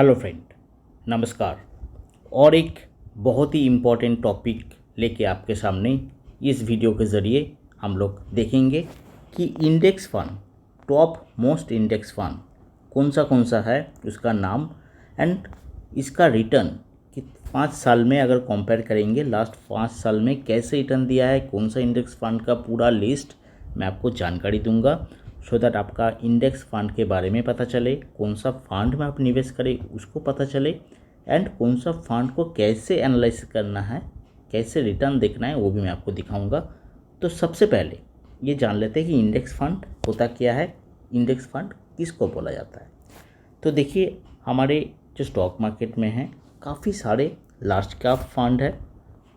Hello friend, नमस्कार। और एक बहुत ही इम्पोर्टेंट टॉपिक लेके आपके सामने इस वीडियो के ज़रिए हम लोग देखेंगे कि index fund, top most index fund कौन सा है, उसका नाम एंड इसका रिटर्न कि 5 साल में अगर कंपेयर करेंगे लास्ट 5 साल में कैसे रिटर्न दिया है, कौन सा इंडेक्स फंड का पूरा लिस्ट मैं आपको जानकारी दूंगा सो दैट आपका इंडेक्स फंड के बारे में पता चले, कौन सा फंड में आप निवेश करें उसको पता चले एंड कौन सा फंड को कैसे एनालाइज करना है, कैसे रिटर्न देखना है वो भी मैं आपको दिखाऊंगा। तो सबसे पहले ये जान लेते हैं कि इंडेक्स फंड होता क्या है, इंडेक्स फंड किसको बोला जाता है। तो देखिए, हमारे जो स्टॉक मार्केट में है काफ़ी सारे लार्ज कैप फंड है,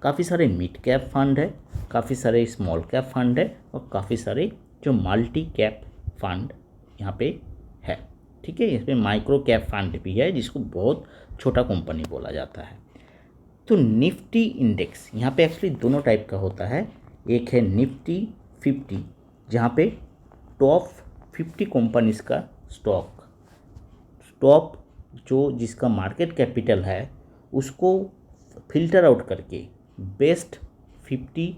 काफ़ी सारे मिड कैप फंड है, काफ़ी सारे स्मॉल कैप फंड है और काफ़ी सारे जो मल्टी कैप फंड यहाँ पे है। ठीक है, इसमें माइक्रो कैप फंड भी है जिसको बहुत छोटा कंपनी बोला जाता है। तो निफ्टी इंडेक्स यहाँ पे एक्चुअली दोनों टाइप का होता है। एक है निफ्टी 50 जहाँ पे टॉप 50 कंपनीज का स्टॉक, टॉप जो जिसका मार्केट कैपिटल है उसको फिल्टर आउट करके best 50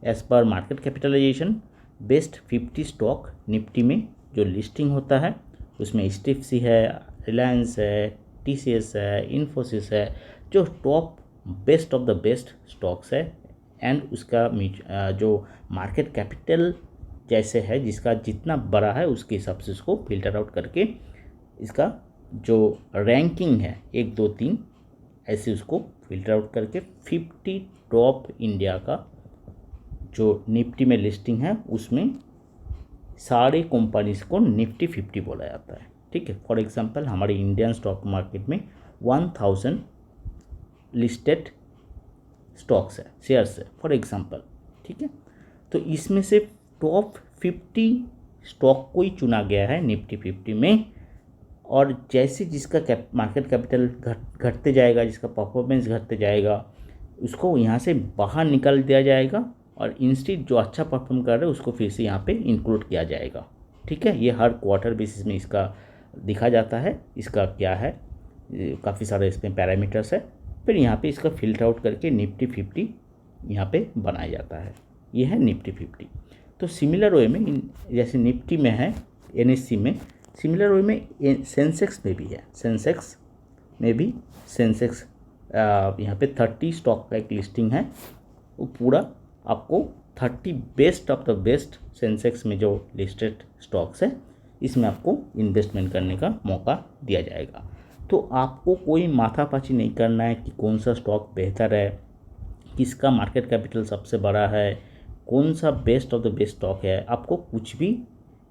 as per market capitalization best 50 stock Nifty में जो लिस्टिंग होता है उसमें एचडीएफसी है, रिलायंस है, टीसीएस है, इन्फोसिस है, जो top best of the best stocks है एंड उसका जो मार्केट कैपिटल जैसे है जिसका जितना बड़ा है उसके हिसाब से उसको फिल्टर आउट करके इसका जो रैंकिंग है 1 2 3 ऐसे उसको फिल्टर आउट करके 50 टॉप इंडिया का जो निफ्टी में लिस्टिंग है उसमें सारे कंपनीज को निफ्टी 50 बोला जाता है। ठीक है, फॉर एग्जांपल हमारे इंडियन स्टॉक मार्केट में 1000 लिस्टेड स्टॉक्स है, शेयर्स है फॉर एग्जांपल। ठीक है, तो इसमें से टॉप 50 स्टॉक को ही चुना गया है निफ्टी 50 में और जैसे जिसका मार्केट कैपिटल घटते जाएगा, जिसका परफॉर्मेंस घटते जाएगा उसको यहाँ से बाहर निकाल दिया जाएगा और इंस्टीड जो अच्छा परफॉर्म कर रहे हैं उसको फिर से यहाँ पे इंक्लूड किया जाएगा। ठीक है, ये हर क्वार्टर बेसिस में इसका दिखा जाता है, इसका क्या है, काफ़ी सारे इसमें पैरामीटर्स है, फिर यहाँ पे इसका फिल्टर आउट करके निफ्टी 50 यहाँ पे बनाया जाता है। ये है निफ्टी 50। तो सिमिलर वे में जैसे निफ्टी में है एनएससी में, सिमिलर वे में सेंसेक्स में भी है। सेंसेक्स में भी सेंसेक्स यहाँ पे 30 स्टॉक का एक लिस्टिंग है, वो पूरा आपको 30 best of the best Sensex में जो लिस्टेड स्टॉक्स है इसमें आपको इन्वेस्टमेंट करने का मौका दिया जाएगा। तो आपको कोई माथापच्ची नहीं करना है कि कौन सा स्टॉक बेहतर है, किसका मार्केट कैपिटल सबसे बड़ा है, कौन सा best of the best stock है। आपको कुछ भी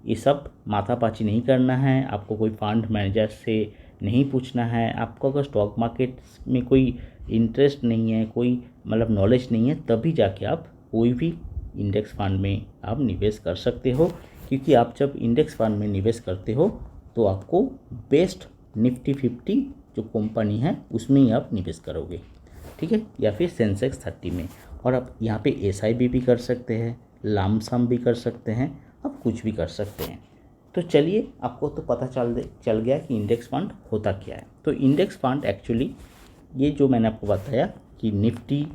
ये सब माथापच्ची नहीं करना है, आपको कोई फंड मैनेजर से नहीं पूछना है। आपको अगर स्टॉक मार्केट में कोई इंटरेस्ट नहीं है, कोई मतलब नॉलेज नहीं है, तभी जाके आप कोई भी इंडेक्स फंड में आप निवेश कर सकते हो, क्योंकि आप जब इंडेक्स फंड में निवेश करते हो तो आपको बेस्ट निफ्टी 50 जो कंपनी है उसमें ही आप निवेश करोगे। ठीक है, या फिर सेंसेक्स 30 में। और आप यहाँ पे एसआईपी भी कर सकते हैं, लमसम भी कर सकते हैं, आप कुछ भी कर सकते हैं। तो चलिए, आपको तो पता चल गया कि इंडेक्स फंड होता क्या है। तो इंडेक्स फंड एक्चुअली ये जो मैंने आपको बताया कि निफ्टी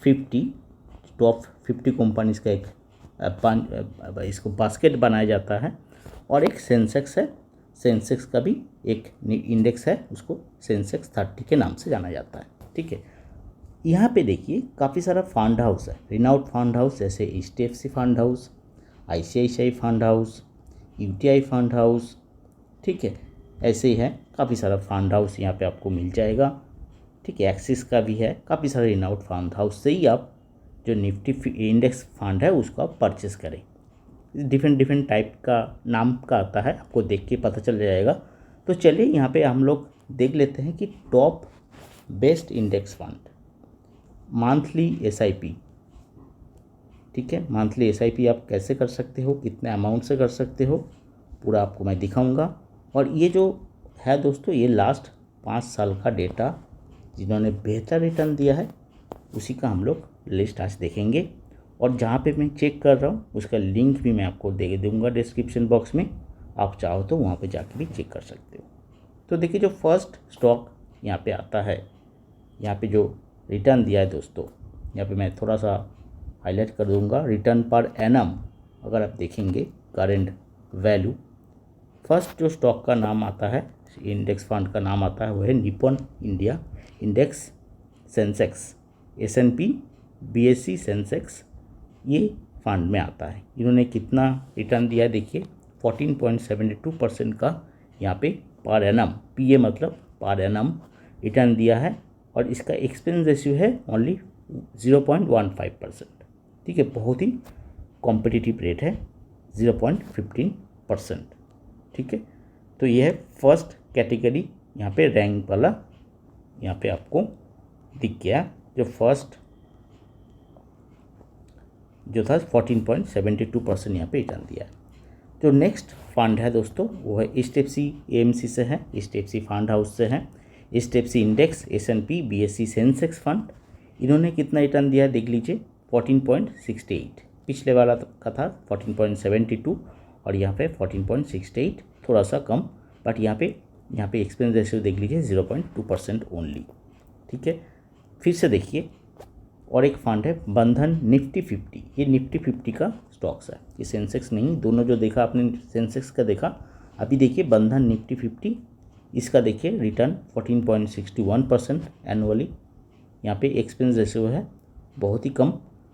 50 टॉप 50 कंपनीज का एक इसको बास्केट बनाया जाता है और एक सेंसेक्स है, सेंसेक्स का भी एक इंडेक्स है, उसको सेंसेक्स 30 के नाम से जाना जाता है। ठीक है, यहाँ पे देखिए काफ़ी सारा फंड हाउस है, रिनाउड फंड हाउस जैसे HDFC fund house, ICICI fund house, UTI fund house. ठीक है, ऐसे ही है काफ़ी सारा फंड हाउस यहाँ पे आपको मिल जाएगा। ठीक है, एक्सिस का भी है, काफ़ी सारे रिनाउड फंड हाउस से ही आप जो निफ्टी इंडेक्स फंड है उसको आप परचेस करें। डिफरेंट टाइप का नाम का आता है, आपको देख के पता चल जाएगा। तो चलिए यहाँ पे हम लोग देख लेते हैं कि top best index fund monthly SIP. ठीक है, मंथली एसआईपी आप कैसे कर सकते हो, कितने अमाउंट से कर सकते हो, पूरा आपको मैं दिखाऊंगा। और ये जो है दोस्तों, ये लास्ट 5 साल का डेटा जिन्होंने बेहतर रिटर्न दिया है उसी का हम लोग लिस्ट आज देखेंगे। और जहाँ पे मैं चेक कर रहा हूँ उसका लिंक भी मैं आपको दे दूँगा डिस्क्रिप्शन बॉक्स में, आप चाहो तो वहाँ पे जाके भी चेक कर सकते हो। तो देखिए जो फर्स्ट स्टॉक यहाँ पे आता है, यहाँ पे जो रिटर्न दिया है दोस्तों, यहाँ पे मैं थोड़ा सा हाईलाइट कर दूंगा, रिटर्न पर एनम अगर आप देखेंगे करेंट वैल्यू, फर्स्ट जो स्टॉक का नाम आता है, इंडेक्स फंड का नाम आता है, वो है Nippon India index Sensex, S&P BSE Sensex, ये फंड में आता है। इन्होंने कितना रिटर्न दिया है देखिए, 14.72% का यहाँ पे पर एनम, PA मतलब पर एनम रिटर्न दिया है, और इसका एक्सपेंस रेशियो है ओनली 0.15%। ठीक है, बहुत ही कॉम्पिटिटिव रेट है 0.15%। ठीक है, तो ये है फर्स्ट कैटेगरी, यहाँ पे रैंक वाला यहाँ पे आपको दिख गया, जो फर्स्ट जो था 14.72% यहाँ पे रिटर्न दिया है। जो नेक्स्ट फंड है दोस्तों वो है HDFC AMC से है, HDFC फंड हाउस से है, HDFC index S&P BSE Sensex fund. इन्होंने कितना रिटर्न दिया देख लीजिए, 14.68, पिछले वाला का था 14.72 और यहाँ पे 14.68, थोड़ा सा कम, बट यहाँ पे एक्सपेंस रेशियो देख लीजिए 0.2% ओनली। ठीक है, फिर से देखिए और एक फंड है बंधन निफ्टी 50, ये निफ्टी 50 का स्टॉक्स है, ये सेंसेक्स नहीं, दोनों जो देखा आपने सेंसेक्स का देखा, अभी देखिए बंधन निफ्टी 50, इसका देखिए रिटर्न 14.61% एनुअली। यहाँ पे एक्सपेंस रेशियो है बहुत ही कम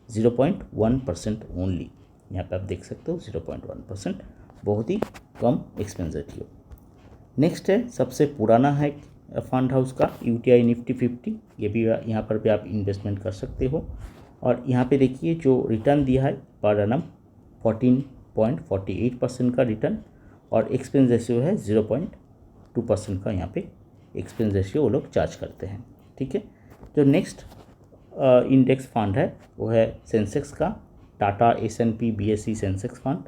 0.1% ओनली, यहाँ पे आप देख सकते हो 0.1%, बहुत ही कम एक्सपेंस रेशियो। नेक्स्ट है सबसे पुराना है फंड हाउस का UTI निफ्टी 50, ये भी यहाँ पर भी आप इन्वेस्टमेंट कर सकते हो, और यहाँ पे देखिए जो रिटर्न दिया है पर एनम 14.48% का रिटर्न, और एक्सपेंस रेशियो है 0.2% का, यहाँ पे एक्सपेंस रेशियो वो लोग चार्ज करते हैं। ठीक है, जो नेक्स्ट इंडेक्स फंड है वो है सेंसेक्स का Tata S&P BSE Sensex fund,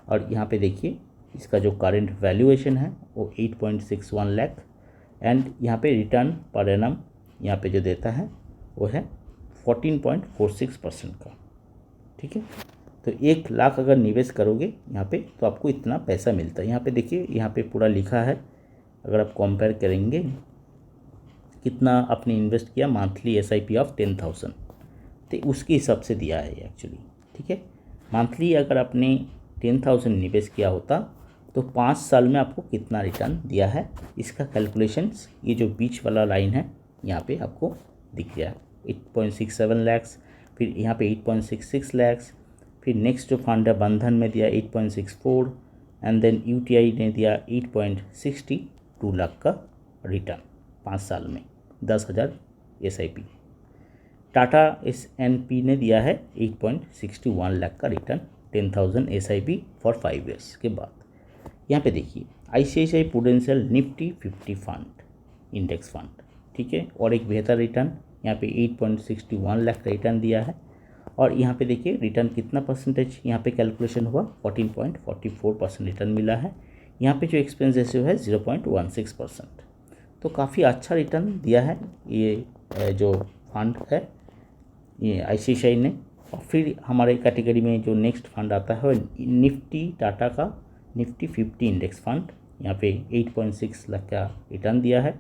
और यहाँ पे देखिए इसका जो करेंट वैल्यूएशन है वो 8.61 लाख, एंड यहाँ पे रिटर्न पर एनम यहाँ पे जो देता है वो है 14.46% का। ठीक है, तो 1 लाख अगर निवेश करोगे यहाँ पे तो आपको इतना पैसा मिलता है। यहाँ पे देखिए, यहाँ पे पूरा लिखा है, अगर आप कंपेयर करेंगे कितना आपने इन्वेस्ट किया, मंथली SIP ऑफ 10,000, तो उसके हिसाब से दिया है एक्चुअली। ठीक है, मंथली अगर आपने 10,000 निवेश किया होता तो 5 साल में आपको कितना रिटर्न दिया है, इसका कैलकुलेशंस ये जो बीच वाला लाइन है यहाँ पे आपको दिख गया है, 8.67 लैक्स, फिर यहाँ पे 8.66 लैक्स, फिर नेक्स्ट जो फंड है बंधन में दिया 8.64, एंड देन UTI ने दिया 8.62 लाख का रिटर्न 5 साल में, 10,000 SIP। टाटा S&P ने दिया है 8.61 लाख का रिटर्न 10,000 SIP फॉर 5 ईयर्स के बाद। यहाँ पे देखिए ICICI prudential Nifty 50 fund index fund, ठीक है, और एक बेहतर रिटर्न यहाँ पे 8.61 लाख का रिटर्न दिया है, और यहाँ पे देखिए रिटर्न कितना परसेंटेज यहाँ पे कैलकुलेशन हुआ, 14.44% रिटर्न मिला है। यहाँ पे जो एक्सपेंस रेशियो है 0.16%, तो काफ़ी अच्छा रिटर्न दिया है ये जो फंड है ये ICICI ने। और फिर हमारे कैटेगरी में जो नेक्स्ट फंड आता है निफ्टी टाटा का निफ्टी 50 इंडेक्स फंड, यहाँ पे 8.6 लाख का रिटर्न दिया है,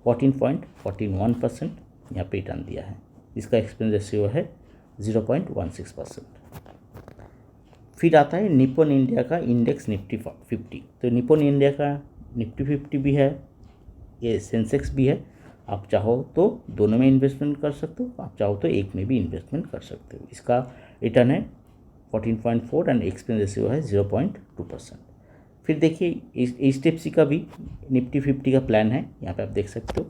14.41% यहाँ पे रिटर्न दिया है, इसका एक्सपेंस रेशियो है 0.16%। फिर आता है निप्पॉन इंडिया का इंडेक्स निफ्टी 50, तो निप्पॉन इंडिया का निफ्टी 50 भी है, ये सेंसेक्स भी है, आप चाहो तो दोनों में इन्वेस्टमेंट कर सकते हो, आप चाहो तो एक में भी इन्वेस्टमेंट कर सकते हो। इसका रिटर्न है 14.4 एंड एक्सपेंस रेशियो है 0.2%। फिर देखिए HDFC का भी निफ्टी 50 का प्लान है, यहाँ पे आप देख सकते हो,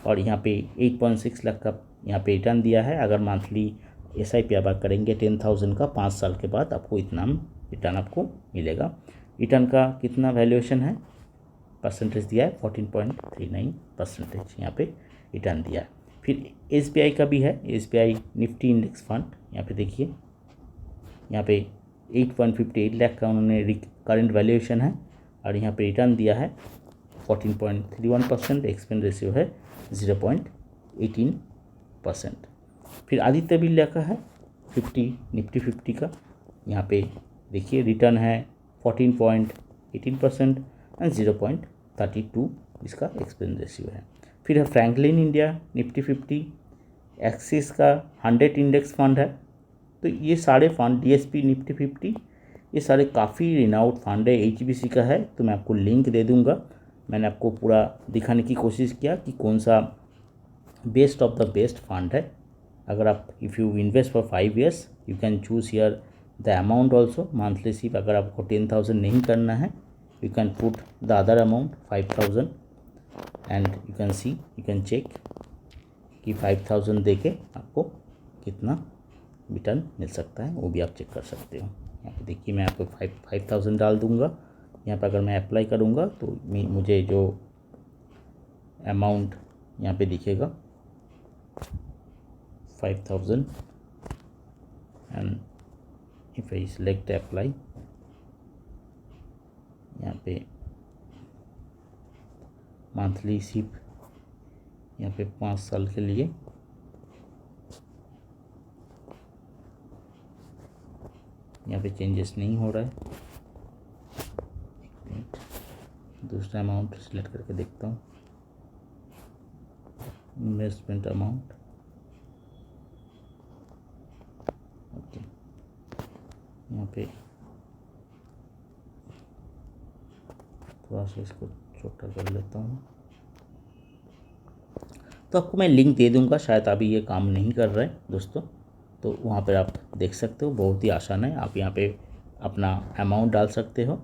और यहाँ पे 8.6 लाख का यहाँ पे रिटर्न दिया है। अगर मंथली SIP आप करेंगे 10,000 का 5 साल के बाद आपको इतना रिटर्न आपको मिलेगा। रिटर्न का कितना वैल्यूएशन है, परसेंटेज दिया है 14.39% यहाँ पे रिटर्न दिया है। फिर SBI का भी है, SBI निफ्टी इंडेक्स फंड, यहाँ पे देखिए यहाँ पे 8.58 लाख का उन्होंने करंट वैल्यूएशन है, और यहाँ पे रिटर्न दिया है 14.31%, एक्सपेंस रेशियो है 0.18%। फिर आदित्य बिरला का है निफ्टी 50 का, यहाँ पे देखिए रिटर्न है 14.18% एंड 0.32 इसका एक्सपेंस रेशियो है। फिर है फ्रैंकलिन इंडिया निफ्टी 50, एक्सिस का 100 इंडेक्स फंड है। तो ये सारे फंड DSP निफ्टी 50 ये सारे काफ़ी रिनाउंड फंड है, HBC का है। तो मैं आपको लिंक दे दूंगा। मैंने आपको पूरा दिखाने की कोशिश किया कि कौन सा best of the best fund है। अगर आप if you invest for 5 years you can choose here the amount also monthly. सिर्फ अगर आपको 10,000 नहीं करना है you can put the other amount 5,000 and you can see you can check कि 5,000 दे के आपको कितना रिटर्न मिल सकता है, वो भी आप चेक कर सकते हो। यहाँ पे देखिए मैं आपको 5,000 डाल दूँगा। यहाँ पर अगर मैं अप्लाई करूँगा तो मुझे जो अमाउंट यहाँ पे दिखेगा 5,000 and if I select apply, यहाँ पे मंथली सिर्फ यहाँ पे 5 साल के लिए यहाँ पे चेंजेस नहीं हो रहा है। एक मिनट, दूसरा अमाउंट सिलेक्ट करके देखता हूँ। इन्वेस्टमेंट अमाउंट ओके, यहाँ पे थोड़ा सा इसको छोटा कर लेता हूँ। तो आपको मैं लिंक दे दूँगा, शायद अभी ये काम नहीं कर रहा है दोस्तों, तो वहाँ पर आप देख सकते हो। बहुत ही आसान है। आप यहाँ पे अपना अमाउंट डाल सकते हो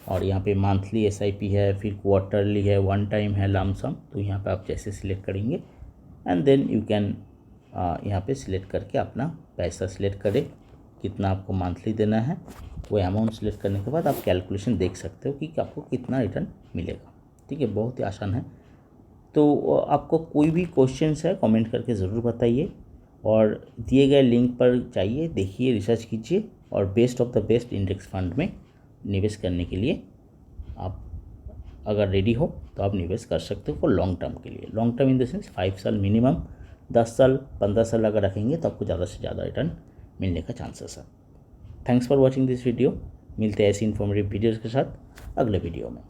और यहाँ पे मंथली SIP है, फिर क्वार्टरली है, वन टाइम है, लमसम। तो यहाँ पे आप जैसे सिलेक्ट करेंगे एंड देन यू कैन यहाँ पे सिलेक्ट करके अपना पैसा सिलेक्ट करें कितना आपको मंथली देना है। वो अमाउंट सिलेक्ट करने के बाद आप कैलकुलेशन देख सकते हो कि आपको कितना रिटर्न मिलेगा। ठीक है, बहुत ही आसान है। तो आपको कोई भी क्वेश्चंस है कमेंट करके ज़रूर बताइए और दिए गए लिंक पर जाइए, देखिए, रिसर्च कीजिए और best of the best index fund में निवेश करने के लिए आप अगर रेडी हो तो आप निवेश कर सकते हो फॉर लॉन्ग टर्म के लिए। Long term in the sense 5 साल मिनिमम, 10 साल 15 साल अगर रखेंगे तो आपको ज़्यादा से ज़्यादा रिटर्न मिलने का चांसेस है। Thanks for watching this video. मिलते हैं ऐसी इन्फॉर्मेटिव वीडियोज़ के साथ अगले वीडियो में।